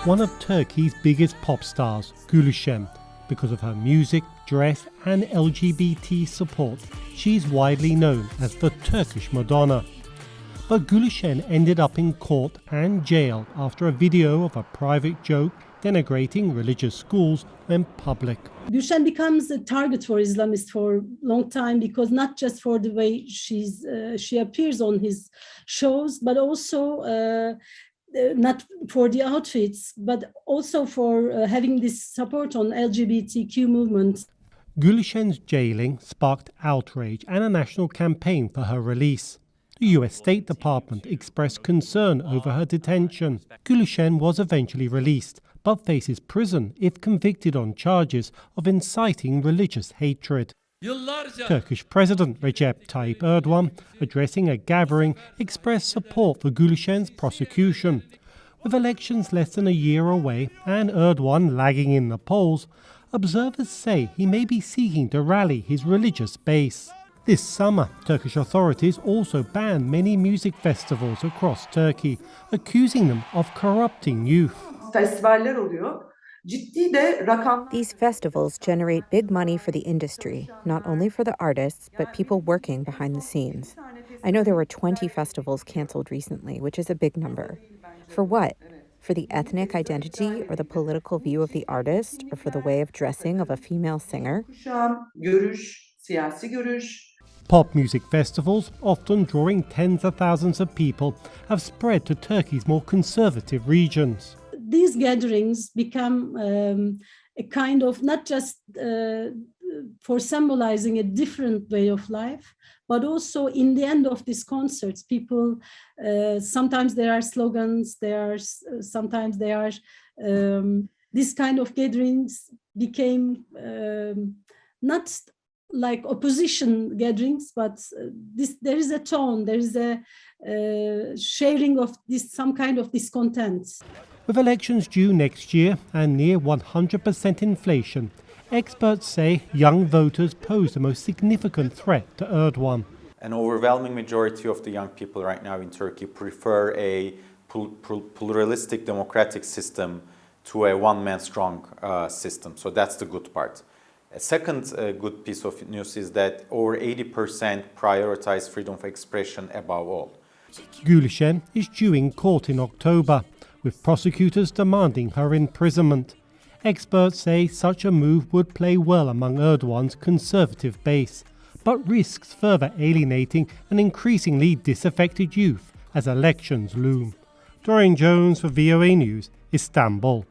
one of Turkey's biggest pop stars, Gulsen. Because of her music, dress and LGBT support, she's widely known as the Turkish Madonna. But Gulsen ended up in court and jail after a video of a private joke denigrating religious schools went public. Gülşen becomes a target for Islamists for a long time, because not just for the way she appears on his shows, but also not for the outfits, but also for having this support on LGBTQ movement. Gülşen's jailing sparked outrage and a national campaign for her release. The US State Department expressed concern over her detention. Gülşen was eventually released, but faces prison if convicted on charges of inciting religious hatred. Turkish President Recep Tayyip Erdogan, addressing a gathering, expressed support for Gülşen's prosecution. With elections less than a year away and Erdogan lagging in the polls, observers say he may be seeking to rally his religious base. This summer, Turkish authorities also banned many music festivals across Turkey, accusing them of corrupting youth. These festivals generate big money for the industry, not only for the artists, but people working behind the scenes. I know there were 20 festivals canceled recently, which is a big number. For what? For the ethnic identity or the political view of the artist, or for the way of dressing of a female singer? Pop music festivals, often drawing tens of thousands of people, have spread to Turkey's more conservative regions. These gatherings become a kind of not just for symbolizing a different way of life, but also in the end of these concerts, people, sometimes there are slogans, sometimes there are, this kind of gatherings became not like opposition gatherings, but there is a tone, there is a sharing of some kind of discontent. With elections due next year and near 100% inflation, experts say young voters pose the most significant threat to Erdogan. An overwhelming majority of the young people right now in Turkey prefer a pluralistic democratic system to a one-man strong system. So that's the good part. A second good piece of news is that over 80% prioritize freedom of expression above all. Gülşen is due in court in October, with prosecutors demanding her imprisonment. Experts say such a move would play well among Erdogan's conservative base, but risks further alienating an increasingly disaffected youth as elections loom. Dorian Jones for VOA News, Istanbul.